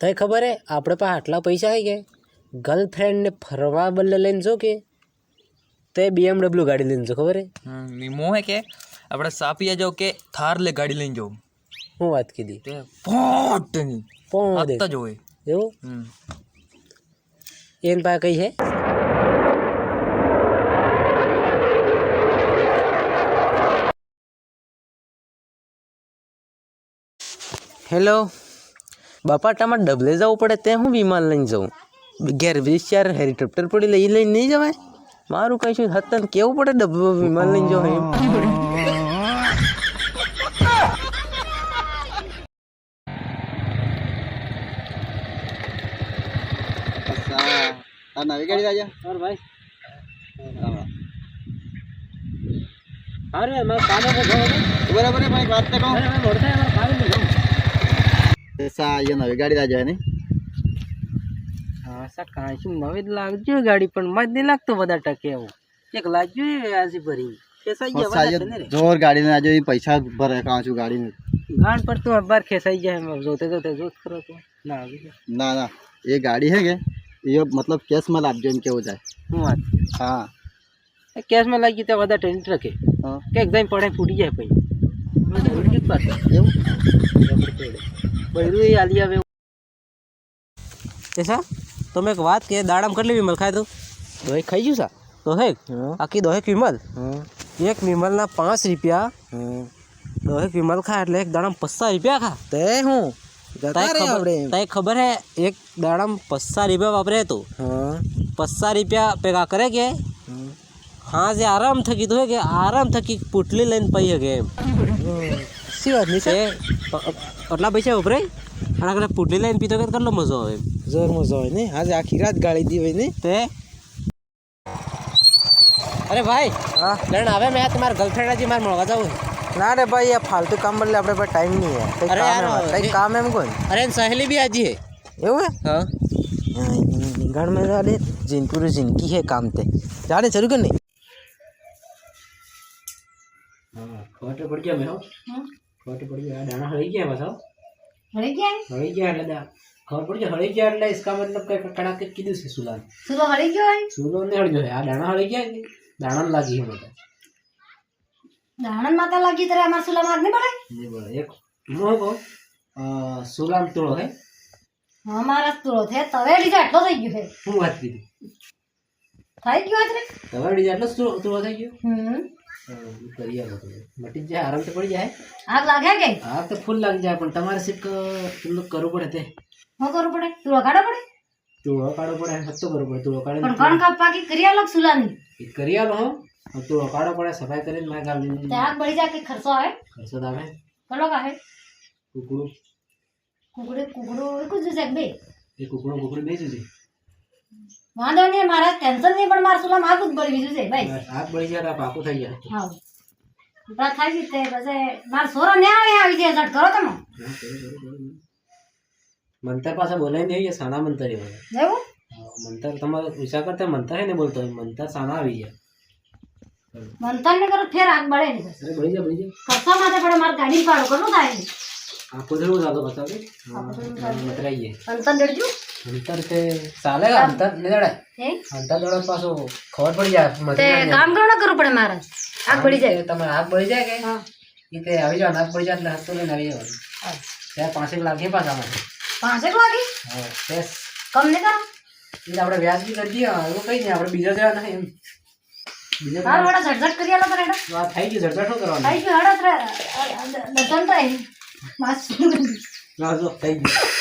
તને ખબર હે આપણે પાસે આટલા પૈસા હે કે ગર્લફ્રેન્ડને ફરવા બદલે લઈને જો કે તે BMW ગાડી લઈને જો ખબર હે નિમો હે કે આપણે સાપિયા જાવ કે થાર લે ગાડી લઈને જાવ હું વાત કીધી તે પોટ દે આતા જોવે એવું એન પાસે કઈ હે હેલો બાપા તમારે ડબલે જવું પડે તે હું વિમાન લઈને જાઉં ઘેર 20 હેલિકોપ્ટર પડી લઈ લઈને નહીં જવાય મારું કઈ શું હતન કેવું પડે ડબ્બો વિમાન લઈને જાવ એમ નવી ગાડી રાજા और भाई अरे मैं काम में जाऊँ बराबर है भाई बात तो कहूँ अरे मैं मोड़ता है मैं काम में जाऊँ ऐसा ये नवी गाड़ी राजा है नहीं હા સા કાંઈ નવી લાગજો ગાડી પણ મજ નહીં લાગતો બધા ટકે એવું એક લાગજો વ્યાજી ભરી ખેસાઈ ગયા जोर गाड़ी में आज ये पैसा भरे कहाँ छू गाड़ी में गाड़ पर तो अबार खेसाई जाए जोते जोते जोत करो तो ना ना ना ये गाड़ी है के ये मतलब केस में लाभ जो इनके हो जाए હું વાત हाँ કેસ માં લાગી તો બધા ટેન્ટ રખે हाँ કે એકદમ પડે ફૂટી જાય પછી ઉડકી પાસ એવું બૈરું એ આલી આવે એસા તો મેં એક વાત કે દાડામાં કેટલી વિમલ ખાય તું દોહે ખાઈ ગયું સા દોહેક આખી દોહેક વિમલ એક વિમલના 5 રૂપિયા દોહેક વિમલ ખા એટલે એક દાડામાં 50 રૂપિયા ખા ते हूँ તને ખબર હે એક દાડામાં 50 રૂપિયા વાપરે તો 50 રૂપિયા ભેગા કરે કે હા જે આરામ થકી તો હે કે આરામ થકી પુટલી લઈને પઈ હકે એમ सी बात नहीं તે આટલા પૈસા વપરાય અને આગળ પુટલી લઈને પીતો કે કેટલો મજો આવે એમ जोर मजा है नहीं आज आखी रात गाड़ी दी हुई नहीं તે અરે ભાઈ हाँ લણ આવે મેં તમારા ગર્લફ્રેન્ડ હજી મારે મળવા જવું ना रे भाई ये फालतू काम बदले अपने पास टाइम नहीं है कई अरे काम यार, है कई काम है हमको અરે એની સહેલી બી આજી હે એવું है હા घर में जाने जिन पूरी जिंदगी है काम ते जाने चलू कर नहीं હા ખોટે પડી ગયા મેં હો ખોટે પડી ગયા દાણા હળી ગયા બસ હો હળી ગયા હળી ગયા એટલે ખબર પડી જાય હળી ગયા એટલે इसका मतलब કે કડાકે કીધું છે સુલાન સુલો હળી ગયો હોય સુલો ને હળી ગયો આ દાણા હળી ગયા કે દાણા લાગી હે મને દાણન માતા લાગી ત્યારે અમાર સુલા માર નહીં પડે નહીં બોલે એક મો કો સુલામ તોળો હે અમારા તુળો થે તવે લીધા એટલો થઈ ગયો છે હું વાત કીધી થઈ ગયો છે તમારી એટલે તોળો થઈ ગયો કરી આવો તમે મટી જાય આરામ તો પડી જાય આગ લાગે કે આગ તો ફૂલ લાગી જાય પણ તમારે સિર્ફ તમને કરવું પડે તે શું કરવું પડે તુળો કાઢો પડે તોળો કાઢવો પડે હત્તો કરવો પડે તોળો પણ કાઢે કોણ કાપવા કે કરી આલો સુલાની કરી આલો હો તોળો કાઢવો પડે સફાઈ કરીને મારે ગામ તે આગ બળી જાય કે ખર્ચો આવે ખર્ચો આવે કલો કાહે કુકડું કુકડું એક જ છે બે એ કુકડું બેસું છે વાંધો નહીં મારા ટેન્શન નહીં પણ મારા સુલામાં આગ જ બળી બીજું છે ભાઈ આગ બળી જાય તો પાકું થઈ જાય હા ઉપરા થાય છે તે પછી મારા સોરો ને આવી જાય ઝટ કરો તમે મંતર પાછા બોલાય નહીં સાના મંતર હોય જેવું મંતર તમારે વિચાર કરતા મંતર હે ને બોલતો મંતર સાના આવી જાય મંથન ને કરો ફેર આગ બળે નહીં અરે બળી જાય ખર્ચા માટે પડે મારે ગાડી ભાડું કરવું થાય આખો ધરું જાતો બતાવે મંતર આવી જાય મંથન દેડજો અંતર તે ચાલે અંતર ને દડાય હે અંતર દડો પાછો ખબર પડી જાય તે કામ કરવું કરવું પડે મારે આગ બળી જાય તમારે આગ બળી જાય કે હા એ તે આવી જાવ આગ બળી જાય એટલે હાથ તો લઈને આવી જવાનું ત્યાં 5 લાખ પાછા માટે 5 લાગી હા બેસ કમ નહીં કરો એટલે આપણે વ્યાજ બી કરી દઈએ એવું કઈ નહીં આપણે બીજા જવા નહીં એમ બીજા હાલ વડા ઝટઝટ કરી આલો કરે આ થઈ ગયું ઝડઝટ શું કરવાનું થઈ ગયું હડત દર્શન તો માસ ના જો થઈ ગયું